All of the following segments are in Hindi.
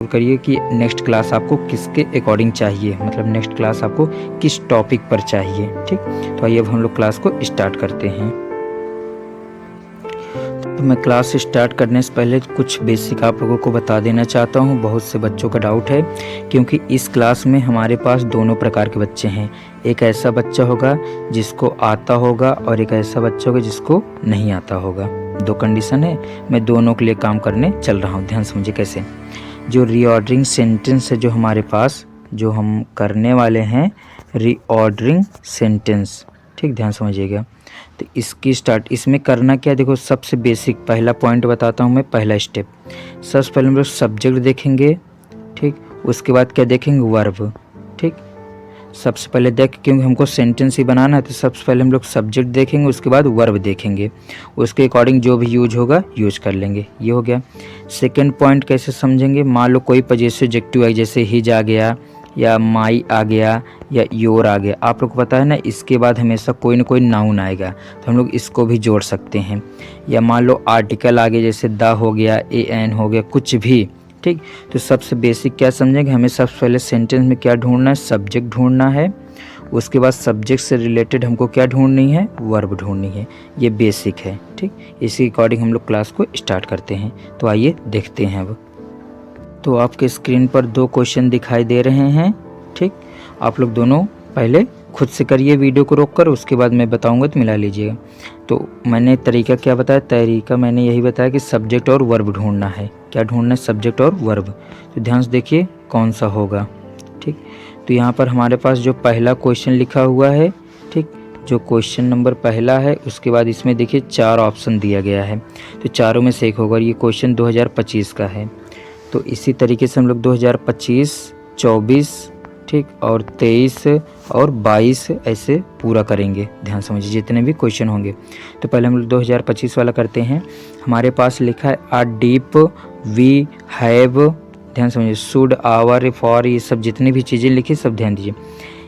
करिए कि नेक्स्ट क्लास आपको किसके अकॉर्डिंग चाहिए, मतलब नेक्स्ट क्लास आपको किस टॉपिक पर चाहिए। ठीक, तो आइए अब हम लोग क्लास को स्टार्ट करते हैं। तो मैं क्लास स्टार्ट करने से पहले कुछ बेसिक आप लोगों को बता देना चाहता हूँ। बहुत से बच्चों का डाउट है, क्योंकि इस क्लास में हमारे पास दोनों प्रकार के बच्चे हैं। एक ऐसा बच्चा होगा जिसको आता होगा और एक ऐसा बच्चा होगा जिसको नहीं आता होगा। दो कंडीशन है, मैं दोनों के लिए काम करने चल रहा हूँ। ध्यान समझिए कैसे। जो रीऑर्डरिंग सेंटेंस है जो हमारे पास, जो हम करने वाले हैं रीऑर्डरिंग सेंटेंस, ठीक, ध्यान समझिएगा। तो इसकी स्टार्ट इसमें करना क्या, देखो सबसे बेसिक पहला पॉइंट बताता हूँ मैं, पहला स्टेप। सबसे पहले हम लोग सब्जेक्ट देखेंगे, ठीक, उसके बाद क्या देखेंगे, वर्ब। ठीक, सबसे पहले देख, क्योंकि हमको सेंटेंस ही बनाना है तो सबसे पहले हम लोग सब्जेक्ट देखेंगे, उसके बाद वर्ब देखेंगे, उसके अकॉर्डिंग जो भी यूज होगा यूज कर लेंगे। ये हो गया। सेकंड पॉइंट कैसे समझेंगे, मान लो कोई पजेसिव एडजेक्टिव है, जैसे हिज आ गया या माई आ गया या योर आ गया, आप लोग को पता है ना, इसके बाद हमेशा कोई ना कोई नाउन आएगा, तो हम लोग इसको भी जोड़ सकते हैं। या मान लो आर्टिकल आ गया, जैसे द हो गया, ए एन हो गया, कुछ भी। ठीक, तो सबसे बेसिक क्या समझेंगे, हमें सबसे पहले सेंटेंस में क्या ढूंढना है, सब्जेक्ट ढूंढना है। उसके बाद सब्जेक्ट से रिलेटेड हमको क्या ढूंढनी है, वर्ब ढूंढनी है। ये बेसिक है। ठीक, इसी अकॉर्डिंग हम लोग क्लास को स्टार्ट करते हैं। तो आइए देखते हैं अब। तो आपके स्क्रीन पर दो क्वेश्चन दिखाई दे रहे हैं। ठीक, आप लोग दोनों पहले खुद से करिए वीडियो को रोककर, उसके बाद मैं बताऊंगा तो मिला लीजिएगा। तो मैंने तरीका क्या बताया, तरीका मैंने यही बताया कि सब्जेक्ट और वर्ब ढूंढना है। क्या ढूंढना है, सब्जेक्ट और वर्ब। तो ध्यान से देखिए कौन सा होगा। ठीक, तो यहाँ पर हमारे पास जो पहला क्वेश्चन लिखा हुआ है, ठीक, जो क्वेश्चन नंबर पहला है, उसके बाद इसमें देखिए 4 ऑप्शन दिया गया है, तो चारों में से एक होगा। ये क्वेश्चन 2025 का है। तो इसी तरीके से हम लोग 2025, 24, ठीक, और 23 और 22 ऐसे पूरा करेंगे। ध्यान समझिए जितने भी क्वेश्चन होंगे। तो पहले हम लोग 2025 वाला करते हैं। हमारे पास लिखा है आ डीप वी हैव, ध्यान समझिए, शुड, आवर, फॉर, ये सब जितनी भी चीज़ें लिखी सब ध्यान दीजिए।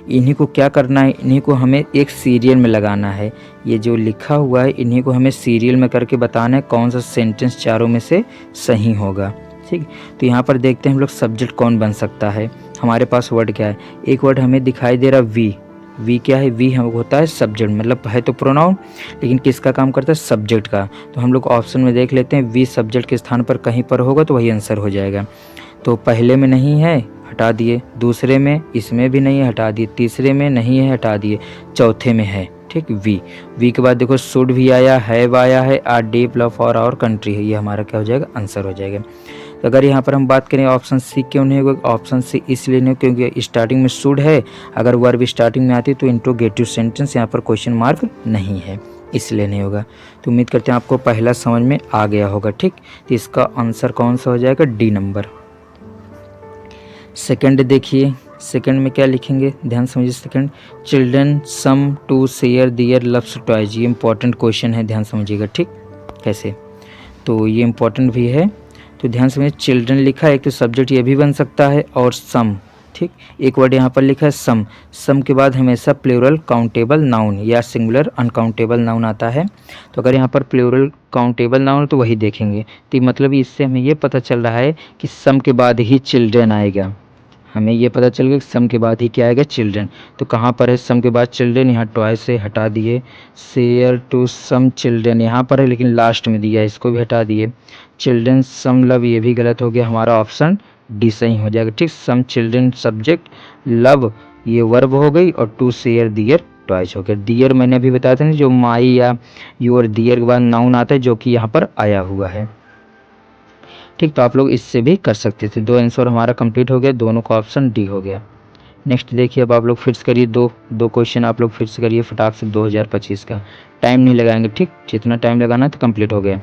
इन्हीं को क्या करना है, इन्हीं को हमें एक सीरियल में लगाना है। ये जो लिखा हुआ है इन्हीं को हमें सीरियल में करके बताना है कौन सा सेंटेंस चारों में से सही होगा। ठीक, तो यहाँ पर देखते हैं हम लोग सब्जेक्ट कौन बन सकता है। हमारे पास वर्ड क्या है, एक वर्ड हमें दिखाई दे रहा वी। वी क्या है, वी हम होता है सब्जेक्ट, मतलब है तो प्रोनाउन, लेकिन किसका काम करता है, सब्जेक्ट का। तो हम लोग ऑप्शन में देख लेते हैं, वी सब्जेक्ट के स्थान पर कहीं पर होगा तो वही आंसर हो जाएगा। तो पहले में नहीं है, हटा दिए। दूसरे में, इसमें भी नहीं है, हटा दिए। तीसरे में नहीं है, हटा दिए। चौथे में है, ठीक, वी। वी के बाद देखो शुड भी आया, हैव आया है, are deep love for our country है। ये हमारा क्या हो जाएगा, आंसर हो जाएगा। तो अगर यहाँ पर हम बात करें ऑप्शन सी क्यों नहीं होगा, ऑप्शन सी इसलिए नहीं, क्योंकि स्टार्टिंग में शुड है। अगर वर्ब स्टार्टिंग में आती तो इंट्रोगेटिव सेंटेंस, यहाँ पर क्वेश्चन मार्क नहीं है, इसलिए नहीं होगा। तो उम्मीद करते हैं आपको पहला समझ में आ गया होगा। ठीक, तो इसका आंसर कौन सा हो जाएगा, डी नंबर। सेकंड देखिए, सेकंड में क्या लिखेंगे, ध्यान समझिए। Second, children some to share their loves toys. ये इंपॉर्टेंट क्वेश्चन है, ध्यान समझिएगा। ठीक, कैसे, तो ये इंपॉर्टेंट भी है, तो ध्यान समझिए। चिल्ड्रन लिखा है, एक तो सब्जेक्ट ये भी बन सकता है, और सम, ठीक, एक वर्ड यहाँ पर लिखा है सम। सम के बाद हमेशा प्लूरल काउंटेबल नाउन या सिंगुलर अनकाउंटेबल नाउन आता है। तो अगर यहाँ पर प्लूरल काउंटेबल नाउन तो वही देखेंगे। तो मतलब इससे हमें ये पता चल रहा है कि सम के बाद ही चिल्ड्रन आएगा। हमें ये पता चल गया कि सम के बाद ही क्या आएगा, चिल्ड्रन। तो कहाँ पर है सम के बाद चिल्ड्रन, यहाँ टॉय से हटा दिए। शेयर टू सम चिल्ड्रन यहाँ पर है, लेकिन लास्ट में दिया है, इसको भी हटा दिए। चिल्ड्रन सम लव, ये भी गलत हो गया, हमारा ऑप्शन डी सही हो जाएगा। ठीक, सम चिल्ड्रन सब्जेक्ट, लव ये वर्ब हो गई, और टू शेयर दियर टॉयज हो गया। दियर मैंने अभी बताया था ना, जो माई या योर, दियर के बाद नाउन आता है जो कि यहाँ पर आया हुआ है। ठीक, तो आप लोग इससे भी कर सकते थे। दो आंसर हमारा कंप्लीट हो गया, दोनों का ऑप्शन डी हो गया। नेक्स्ट देखिए, अब आप लोग फिर से करिए, दो क्वेश्चन आप लोग फिर से करिए फटाक से 2025 का। टाइम नहीं लगाएंगे, ठीक, जितना टाइम लगाना है तो कंप्लीट हो गया।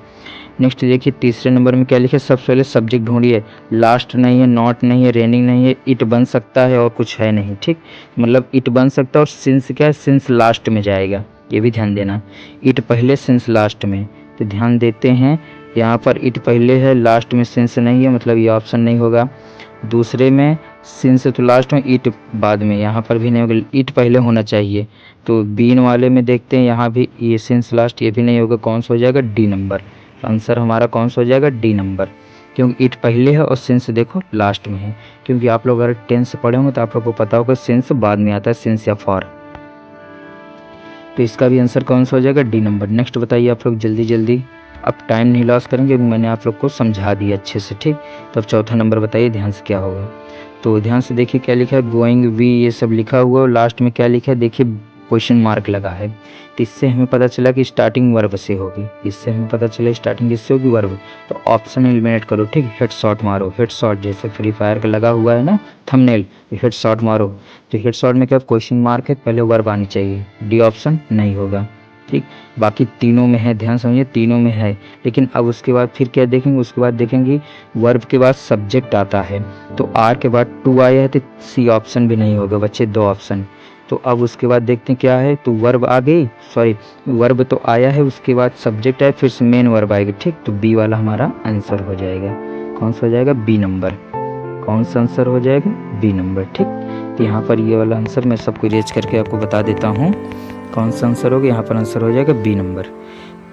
नेक्स्ट देखिए, तीसरे नंबर में क्या लिखे, सबसे पहले सब्जेक्ट ढूंढिए। लास्ट नहीं है, नॉट नहीं है, रेनिंग नहीं है, इट बन सकता है और कुछ है नहीं। ठीक, मतलब इट बन सकता है, और सिंस क्या है, सिंस लास्ट में जाएगा, ये भी ध्यान देना। इट पहले, सिंस लास्ट में, तो ध्यान देते हैं। यहाँ पर इट पहले है, लास्ट में सिंस नहीं है, मतलब ये ऑप्शन नहीं होगा। दूसरे में सिंस तो लास्ट में, इट बाद में, यहाँ पर भी नहीं होगा, इट पहले होना चाहिए। तो बीन वाले में देखते हैं, यहाँ भी ये सिंस लास्ट, ये भी नहीं होगा, कौन सा हो जाएगा, डी नंबर। आंसर हमारा कौन सा हो जाएगा, डी नंबर। क्योंकि इट पहले है और सिंस देखो लास्ट में है, क्योंकि आप लोग अगर टेंस पढ़े होंगे तो आप लोग को पता होगा सिंस बाद में आता है, सिंस या फॉर। तो इसका भी आंसर कौन सा हो जाएगा, डी नंबर। नेक्स्ट बताइए आप लोग जल्दी जल्दी, अब टाइम नहीं लॉस करेंगे, मैंने आप लोग को समझा दिया अच्छे से, ठीक। तो अब चौथा नंबर बताइए ध्यान से क्या होगा। तो ध्यान से देखिए क्या लिखा है, गोइंग वी ये सब लिखा हुआ और लास्ट में क्या लिखा है देखिए, क्वेश्चन मार्क लगा है। तो इससे हमें पता चला कि स्टार्टिंग वर्ब से होगी, इससे हमें पता चला स्टार्टिंग किससे होगी, वर्ब। तो ऑप्शन एलिमिनेट करो, ठीक। हेड शॉट मारो, हेड शॉट जैसे फ्री फायर का लगा हुआ है ना थंबनेल, हेड शॉट मारो। तो हेड शॉट में क्या क्वेश्चन मार्क है, पहले वर्ब आनी चाहिए, डी ऑप्शन नहीं होगा, ठीक। बाकी तीनों में है, ध्यान समझिए तीनों में है। लेकिन अब उसके बाद फिर क्या देखेंगे, उसके बाद देखेंगे वर्ब के बाद सब्जेक्ट आता है, तो आर के बाद टू आया है तो सी ऑप्शन भी नहीं होगा बच्चे, दो ऑप्शन। तो अब उसके बाद देखते हैं क्या है, तो वर्ब आ गई, सॉरी वर्ब तो आया है, उसके बाद सब्जेक्ट है, फिर से मेन वर्ब आएगी, ठीक। तो बी वाला हमारा आंसर हो जाएगा, कौन सा हो जाएगा, बी नंबर। कौन सा आंसर हो जाएगा, बी नंबर, ठीक। तो यहाँ पर ये वाला आंसर मैं सबको इरेज करके आपको बता देता हूँ, कौन सा आंसर होगा, यहाँ पर आंसर हो जाएगा बी नंबर।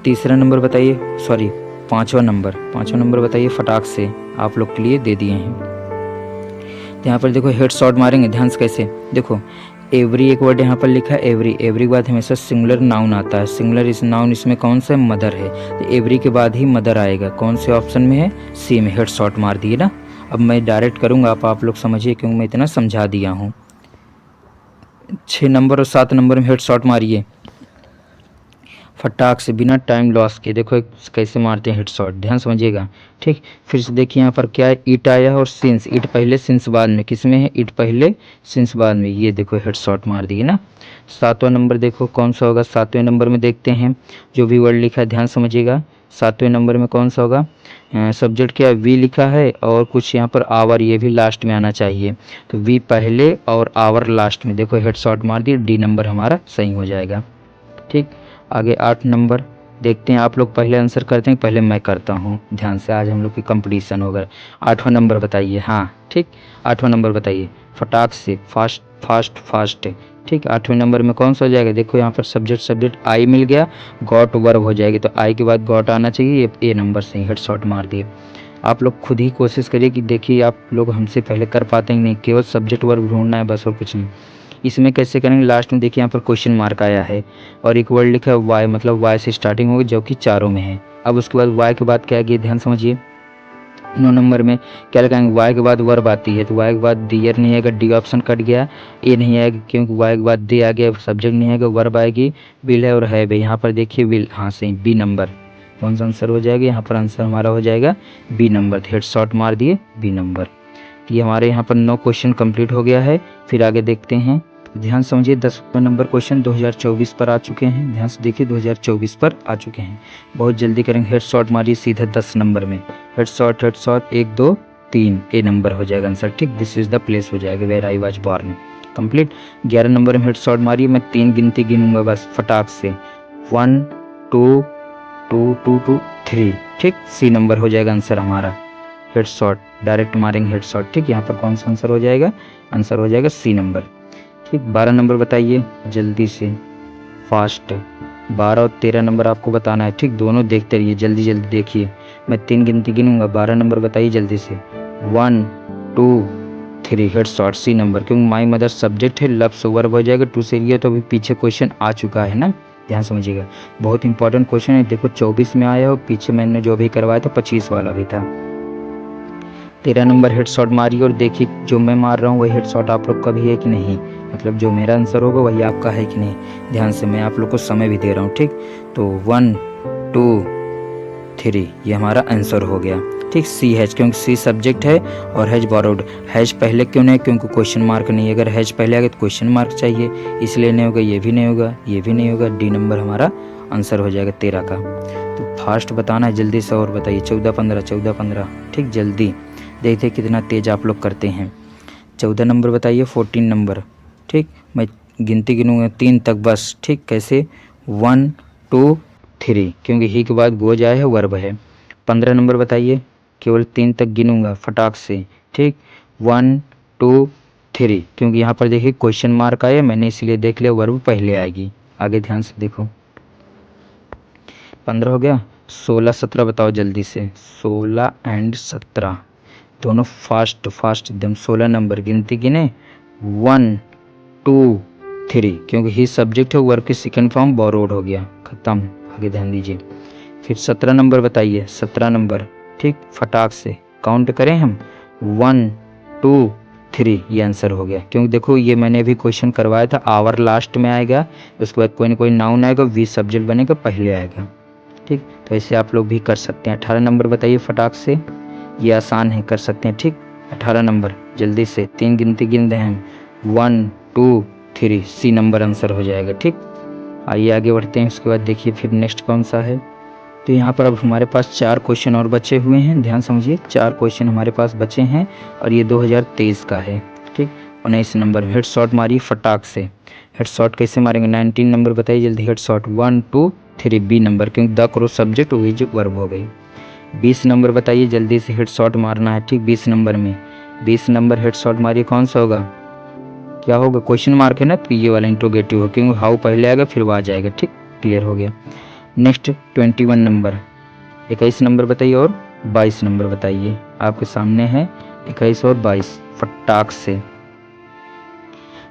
तीसरा नंबर बताइए, सॉरी पांचवा नंबर बताइए, फटाक से आप लोग के लिए दे दिए हैं। तो यहाँ पर देखो हेड शॉट मारेंगे, ध्यान से कैसे देखो, एवरी एक वर्ड यहाँ पर लिखा है, एवरी के बाद हमेशा सिंगुलर नाउन आता है, सिंगुलर इस नाउन इसमें कौन सा है, मदर है, तो एवरी के बाद ही मदर आएगा, कौन से ऑप्शन में है, सी में, हेड शॉट मार दिए ना। अब मैं डायरेक्ट करूँगा, आप लोग समझिए क्योंकि मैं इतना समझा दिया हूँ। 6 नंबर और 7 नंबर में हेड शॉट मारिए फटाक से बिना टाइम लॉस के, देखो कैसे मारते हैं हेड शॉट, ध्यान समझिएगा, ठीक। फिर से देखिए यहाँ पर क्या है, इट आया है और सिंस, इट पहले सिंस बाद में, किस में है, इट पहले सिंस बाद में, ये देखो हेड शॉट मार दिए ना। 7वां नंबर देखो कौन सा होगा, 7वें नंबर में देखते हैं जो भी वर्ड लिखा है, ध्यान समझिएगा। 7वें नंबर में कौन सा होगा, सब्जेक्ट क्या वी लिखा है और कुछ यहाँ पर आवर, ये भी लास्ट में आना चाहिए, तो वी पहले और आवर लास्ट में, देखो हेड शॉट मार दिए, डी नंबर हमारा सही हो जाएगा, ठीक। आगे 8 नंबर देखते हैं, आप लोग पहले आंसर करते हैं, पहले मैं करता हूँ, ध्यान से, आज हम लोग की कंपटीशन होगा। 8वां नंबर बताइए, हाँ ठीक, 8वां नंबर बताइए फटाक से, फास्ट फास्ट फास्ट, ठीक। 8वें नंबर में कौन सा हो जाएगा, देखो यहाँ पर सब्जेक्ट आई मिल गया, गॉट वर्ब हो जाएगी, तो आई के बाद गॉट आना चाहिए, ये ए नंबर से हेड शॉट मार दिए। आप लोग खुद ही कोशिश करिए कि देखिए आप लोग हमसे पहले कर पाते हैं नहीं, केवल सब्जेक्ट वर्ब ढूंढना है बस और कुछ नहीं। इसमें कैसे करेंगे, लास्ट में देखिए यहाँ पर क्वेश्चन मार्क आया है और एक वर्ड लिखा है वाई, मतलब वाई से स्टार्टिंग होगी जो कि चारों में है। अब उसके बाद वाई के बाद क्या आएगी, ध्यान समझिए। 9 नंबर में क्या लगाएंगे, वाई के बाद वर्ब आती है, तो वाई के बाद दियर नहीं आएगा, डी ऑप्शन कट गया, ए नहीं आएगा क्योंकि वाई के बाद दे आ गया, सब्जेक्ट नहीं आएगा, वर्ब आएगी, विल है और है भाई, यहाँ पर देखिए विल, हाँ सही, बी नंबर कौन सा आंसर हो जाएगा, यहाँ पर आंसर हमारा हो जाएगा बी नंबर, हेड शॉट मार दिए बी नंबर। ये हमारे यहाँ पर 9 क्वेश्चन कंप्लीट हो गया है। फिर आगे देखते हैं, ध्यान समझिए 10वें नंबर क्वेश्चन 2024 पर आ चुके हैं, ध्यान से देखिए 2024 पर आ चुके हैं, बहुत जल्दी करेंगे। हेड शॉट मारिए सीधे 10 नंबर में, हेड शॉट 1 2 3, ए नंबर हो जाएगा आंसर, ठीक। दिस इज द प्लेस हो जाएगा where I was born, complete. 11 number में हेड शॉट मारिए, मैं 3 गिनती गिनूंगा बस फटाक से, 1 2 2 2 2 3, ठीक। सी नंबर हो जाएगा आंसर हमारा, हेड शॉट डायरेक्ट मारेंगे हेड शॉट, ठीक। यहाँ पर कौन सा आंसर हो जाएगा, आंसर हो जाएगा सी नंबर, ठीक। 12 नंबर बताइए जल्दी से, फास्ट। 12 और 13 नंबर आपको बताना है, ठीक। दोनों देखते रहिए, जल्दी जल्दी देखिए, मैं 3 गिनती गिनूंगा, 12 नंबर बताइए जल्दी से, 1 2 3, हेड शॉट सी नंबर, क्योंकि माई मदर सब्जेक्ट है, लव से वर्ब हो जाएगा, टू से लिया तो अभी पीछे क्वेश्चन आ चुका है ना, ध्यान समझिएगा, बहुत इंपॉर्टेंट क्वेश्चन है, देखो 24 में आया हो, पीछे मैंने जो भी करवाया था 25 वाला भी था। 13 नंबर हेड शॉट मारिए और देखिए जो मैं मार रहा हूँ वही हेड शॉट आप लोग का भी है कि नहीं, मतलब जो मेरा आंसर होगा वही आपका है कि नहीं, ध्यान से, मैं आप लोग को समय भी दे रहा हूँ, ठीक। तो 1 2 3 ये हमारा आंसर हो गया, ठीक। सी हैज, क्योंकि सी सब्जेक्ट है और हैज बोरोड, हैज पहले क्यों नहीं, क्योंकि क्वेश्चन मार्क नहीं है, अगर हैज पहले आ गया तो क्वेश्चन मार्क चाहिए, इसलिए नहीं होगा, ये भी नहीं होगा, ये भी नहीं होगा, डी नंबर हमारा आंसर हो जाएगा 13 का। तो फास्ट बताना है जल्दी से और बताइए, 14 15, ठीक। जल्दी देखते कितना तेज आप लोग करते हैं। 14 नंबर बताइए, 14 नंबर, ठीक। मैं गिनती गिनूंगा 3 तक बस, ठीक। कैसे, 1 2 3, क्योंकि ही के बाद गोज आया है, वर्ब है। 15 नंबर बताइए, केवल 3 तक गिनूंगा फटाक से, ठीक। 1 2 3, क्योंकि यहाँ पर देखिए क्वेश्चन मार्क आया, मैंने इसलिए देख लिया वर्ब पहले आएगी, आगे ध्यान से देखो। 15 हो गया, 16 17 बताओ जल्दी से। 16 एंड 17 दोनों फास्ट एकदम। 16 नंबर गिनती गिने 1 2 3, क्योंकि ही सब्जेक्ट है, वर्क की सेकंड फॉर्म बोरोड हो गया, खत्म। आगे ध्यान दीजिए। फिर 17 नंबर बताइए। 17 नंबर ठीक फटाक से काउंट करें हम 1 2 3, ये आंसर हो गया। क्योंकि देखो ये मैंने अभी क्वेश्चन करवाया था, आवर लास्ट में आएगा, उसके बाद कोई ना कोई नाउन आएगा, वी सब्जेक्ट बनेगा, पहले आएगा। ठीक, तो ऐसे आप लोग भी कर सकते हैं। 18 नंबर बताइए फटाक से, ये आसान है, कर सकते हैं। ठीक, 18 नंबर जल्दी से 3 गिनती गिन रहे हैं 1 2 3, सी नंबर आंसर हो जाएगा। ठीक, आइए आगे बढ़ते हैं। उसके बाद देखिए फिर नेक्स्ट कौन सा है। तो यहाँ पर अब हमारे पास 4 क्वेश्चन और बचे हुए हैं, ध्यान समझिए। 4 क्वेश्चन हमारे पास बचे हैं और ये 2023 का है। ठीक, 19 नंबर हेड शॉट मारिए फटाक से। हेड शॉट कैसे मारेंगे? 19 नंबर बताइए जल्दी। हेड शॉट 1 2 3, बी नंबर, क्योंकि द करो सब्जेक्ट वही जो वर्ब हो गई। 20 नंबर बताइए जल्दी से, हेड शॉट मारना है। ठीक, 20 नंबर में 20 नंबर हेड शॉट मारिए, कौन सा होगा? क्या होगा? क्वेश्चन मार्क है ना, तो ये वाला इंट्रोगेटिव हो, क्योंकि हाउ पहले आएगा फिर वो आ जाएगा। ठीक, क्लियर हो गया। नेक्स्ट 21 नंबर, 21 नंबर बताइए और 22 नंबर बताइए। आपके सामने है 21 और 22, फटाक से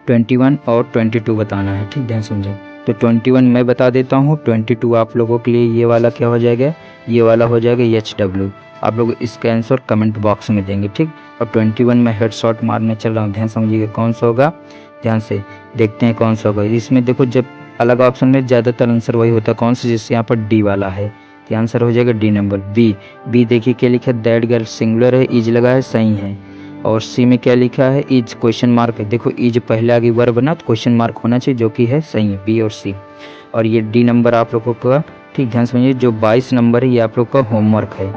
21 और 22 बताना है। ठीक, ध्यान समझो। तो 21 मैं बता देता हूँ, 22 आप लोगों के लिए ये वाला क्या हो जाएगा? ये वाला हो जाएगा HW। आप लोग इसका आंसर कमेंट बॉक्स में देंगे। ठीक, और 21 में हेड शॉट मारने चल रहा हूँ, ध्यान समझिएगा कौन सा होगा। ध्यान से देखते हैं कौन सा होगा। इसमें देखो जब अलग ऑप्शन में ज़्यादातर आंसर वही होता है, कौन सा? जैसे यहाँ पर डी वाला है, तो आंसर हो जाएगा डी नंबर। बी देखिए क्या लिखा है, दैट गर्ल सिंगुलर है, इज लगा है, सही है। और सी में क्या लिखा है? इज क्वेश्चन मार्क है। देखो इज पहले आगे वर्ब बना तो क्वेश्चन मार्क होना चाहिए, जो कि है, सही है, बी और सी। और ये डी नंबर आप लोगों का, ठीक ध्यान समझिए, जो 22 नंबर है ये आप लोग का होमवर्क है।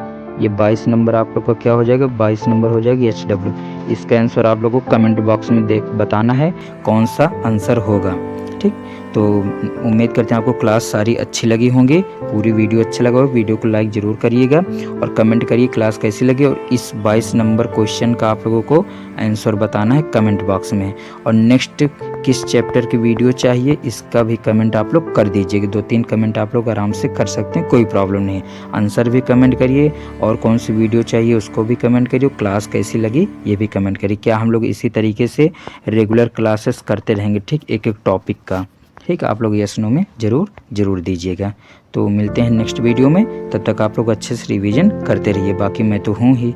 ये 22 नंबर आप लोग का क्या हो जाएगा? 22 नंबर हो जाएगी HW। इसका आंसर आप लोगों को कमेंट बॉक्स में देख बताना है कौन सा आंसर होगा। ठीक, तो उम्मीद करते हैं आपको क्लास सारी अच्छी लगी होंगी, पूरी वीडियो अच्छा लगा हो, वीडियो को लाइक ज़रूर करिएगा और कमेंट करिए क्लास कैसी लगी। और इस 22 नंबर क्वेश्चन का आप लोगों को आंसर बताना है कमेंट बॉक्स में। और नेक्स्ट किस चैप्टर की वीडियो चाहिए इसका भी कमेंट आप लोग कर दीजिएगा। 2-3 कमेंट आप लोग आराम से कर सकते हैं, कोई प्रॉब्लम नहीं है। आंसर भी कमेंट करिए और कौन सी वीडियो चाहिए उसको भी कमेंट करिए, क्लास कैसी लगी ये भी कमेंट करिए। क्या हम लोग इसी तरीके से रेगुलर क्लासेस करते रहेंगे? ठीक, एक एक टॉपिक का। ठीक, आप लोग यस नो में ज़रूर दीजिएगा। तो मिलते हैं नेक्स्ट वीडियो में, तब तक आप लोग अच्छे से रिवीजन करते रहिए। बाकी मैं तो हूँ ही।